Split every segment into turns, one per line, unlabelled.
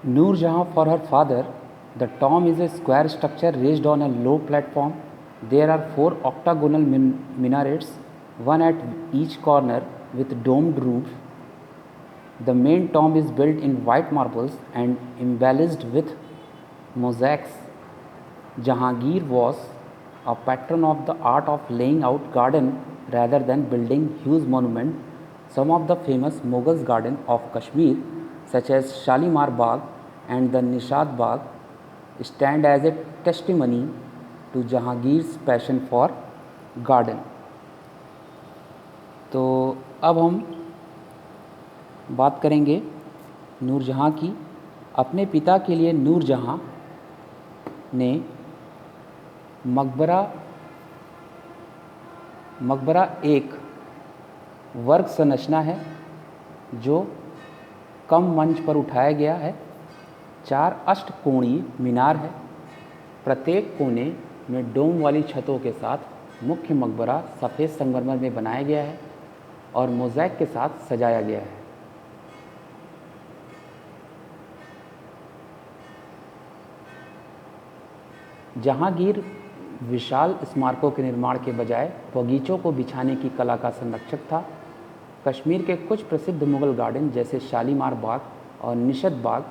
Noor Jahan for her father, the tomb is a square structure raised on a low platform. There are four octagonal minarets, one at each corner with domed roof. The main tomb is built in white marbles and embellished with mosaics. Jahangir was a patron of the art of laying out garden rather than building huge monuments. Some of the famous Mughal gardens of Kashmir, such as Shalimar Bagh and the Nishad Bagh, stand as a testimony to Jahangir's passion for garden. तो अब हम बात करेंगे नूरजहाँ की। अपने पिता के लिए नूरजहाँ ने मकबरा एक वर्ग संरचना है जो कम मंच पर उठाया गया है। 4 अष्टकोणीय मीनार है। प्रत्येक कोने में डोम वाली छतों के साथ मुख्य मकबरा सफ़ेद संगमरमर में बनाया गया है और मोज़ैक के साथ सजाया गया है। जहांगीर विशाल स्मारकों के निर्माण के बजाय बगीचों को बिछाने की कला का संरक्षक था। कश्मीर के कुछ प्रसिद्ध मुगल गार्डन जैसे शालीमार बाग और निशद बाग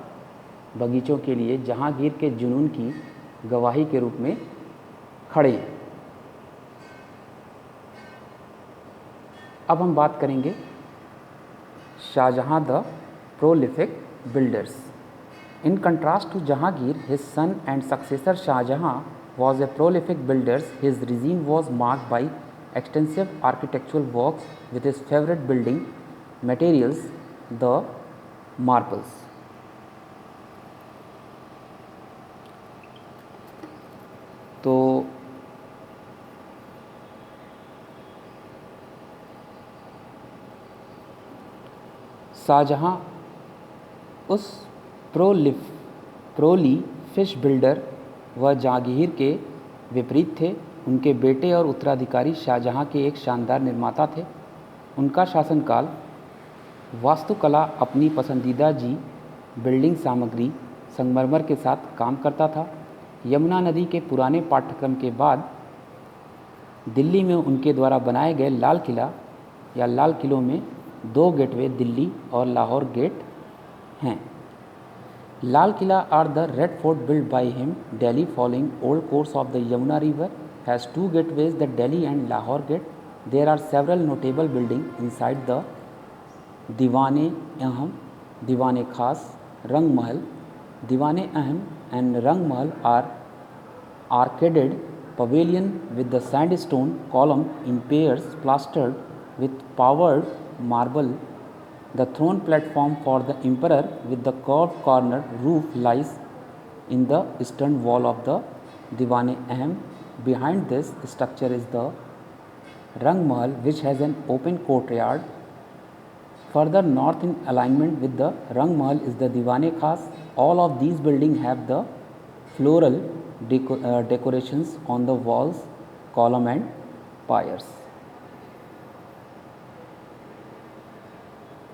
बगीचों के लिए जहांगीर के जुनून की गवाही के रूप में खड़े हैं। अब हम बात करेंगे Shahjahan the prolific builders. In contrast to Jahangir, his son and successor Shah Jahan was a prolific builder. His regime was marked by extensive architectural works with his favorite building materials, the marbles. तो शाहजहां उस प्रोलीफिश builder व जहांगीर के विपरीत थे। उनके बेटे और उत्तराधिकारी शाहजहां के एक शानदार निर्माता थे। उनका शासनकाल वास्तुकला अपनी पसंदीदा बिल्डिंग सामग्री संगमरमर के साथ काम करता था। यमुना नदी के पुराने पाठ्यक्रम के बाद दिल्ली में उनके द्वारा बनाए गए लाल किला या लाल किलों में 2 गेटवे दिल्ली और लाहौर गेट हैं। Lal Killa or the Red Fort built by him Delhi following old course of the Yamuna river has 2 gateways, the Delhi and Lahore gate. There are several notable buildings inside the Diwan-e-Aham, Diwan-e-Khas, Rang Mahal. Diwan-e-Aham and Rang Mahal are arcaded pavilion with the sandstone column in pairs plastered with powdered marble. The throne platform for the emperor with the curved corner roof lies in the eastern wall of the Diwan-e-Aham. Behind this structure is the Rang Mahal, which has an open courtyard. Further north in alignment with the Rang Mahal is the Diwan-e-Khas. All of these buildings have the floral decorations on the walls, column and piers.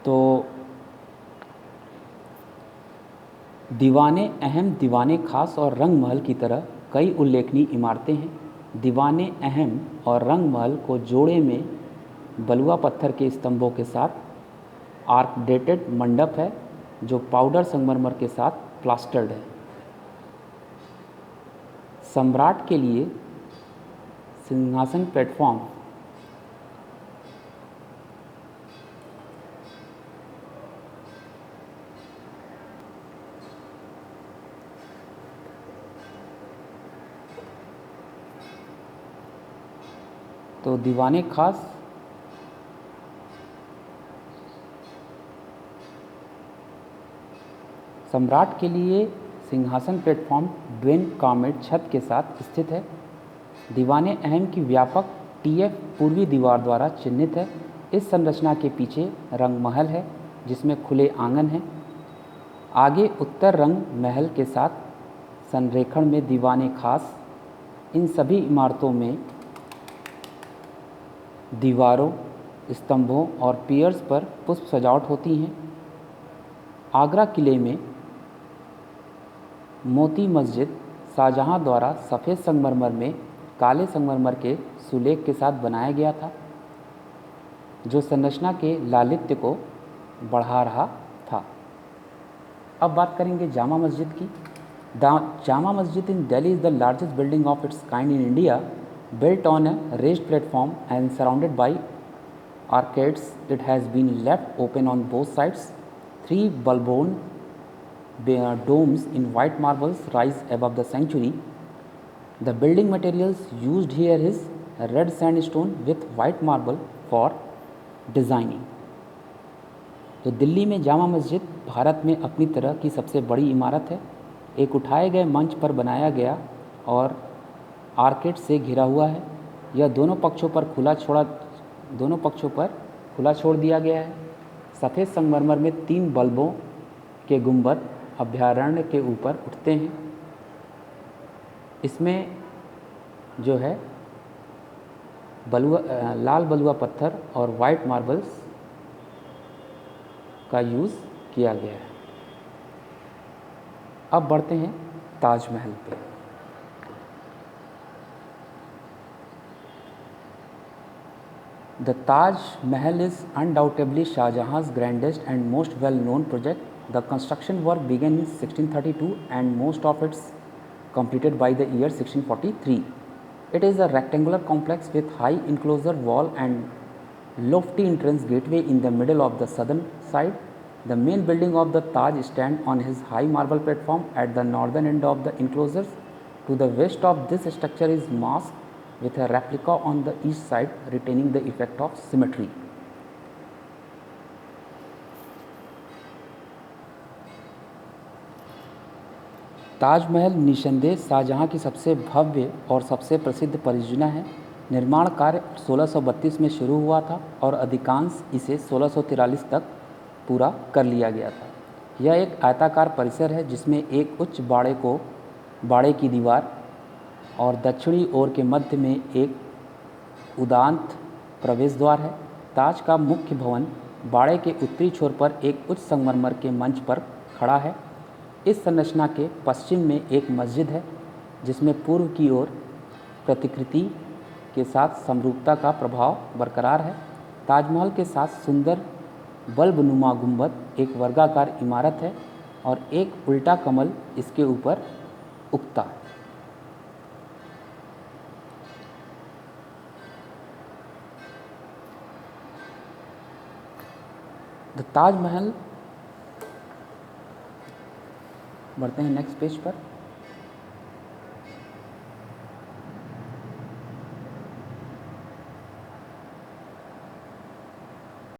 तो दीवान-ए-अहम, दीवान-ए-खास और रंग महल की तरह कई उल्लेखनीय इमारतें हैं। दीवान-ए-अहम और रंग महल को जोड़े में बलुआ पत्थर के स्तंभों के साथ आर्कडेटेड मंडप है जो पाउडर संगमरमर के साथ प्लास्टर्ड है। सम्राट के लिए सिंहासन प्लेटफॉर्म तो दीवान-ए-खास सम्राट के लिए सिंहासन प्लेटफॉर्म ड्वेन कॉमेट छत के साथ स्थित है। दीवान-ए-अहम की व्यापक टीएफ पूर्वी दीवार द्वारा चिन्हित है। इस संरचना के पीछे रंग महल है जिसमें खुले आंगन हैं। आगे उत्तर रंग महल के साथ संरेखण में दीवान-ए-खास। इन सभी इमारतों में दीवारों, स्तंभों और पियर्स पर पुष्प सजावट होती हैं। आगरा किले में मोती मस्जिद शाहजहां द्वारा सफ़ेद संगमरमर में काले संगमरमर के सुलेख के साथ बनाया गया था, जो संरचना के लालित्य को बढ़ा रहा था। अब बात करेंगे जामा मस्जिद की। The Jama Masjid in Delhi is the largest building of its kind in India, built on a raised platform and surrounded by arcades. It has been left open on both sides. Three bulbous domes in white marbles rise above the sanctuary. The building materials used here is red sandstone with white marble for designing. तो दिल्ली में जामा मस्जिद भारत में अपनी तरह की सबसे बड़ी इमारत है। एक उठाए गए मंच पर बनाया गया और आर्केड से घिरा हुआ है। यह दोनों पक्षों पर खुला छोड़ दिया गया है। सफ़ेद संगमरमर में 3 बल्बों के गुंबद अभयारण्य के ऊपर उठते हैं। इसमें जो है लाल बलुआ पत्थर और वाइट मार्बल्स का यूज़ किया गया है। अब बढ़ते हैं ताजमहल पे। The Taj Mahal is undoubtedly Shah Jahan's grandest and most well-known project. The construction work began in 1632 and most of it completed by the year 1643. It is a rectangular complex with high enclosure wall and lofty entrance gateway in the middle of the southern side. The main building of the Taj stands on his high marble platform at the northern end of the enclosures. To the west of this structure is mosque with a replica on the east side retaining the effect of symmetry. Taj Mahal निस्संदेह शाहजहां की सबसे भव्य और सबसे प्रसिद्ध परियोजना है। निर्माण कार्य 1632 में शुरू हुआ था और अधिकांश इसे 1643 तक पूरा कर लिया गया था। यह एक आयताकार परिसर है जिसमें एक उच्च बाड़े की दीवार और दक्षिणी ओर के मध्य में एक उदांत प्रवेश द्वार है। ताज का मुख्य भवन बाड़े के उत्तरी छोर पर एक उच्च संगमरमर के मंच पर खड़ा है। इस संरचना के पश्चिम में एक मस्जिद है जिसमें पूर्व की ओर प्रतिकृति के साथ समरूपता का प्रभाव बरकरार है। ताजमहल के साथ सुंदर बल्बनुमा गुंबद एक वर्गाकार इमारत है और एक उल्टा कमल इसके ऊपर उगता है। द ताजमहल, बढ़ते हैं नेक्स्ट पेज पर।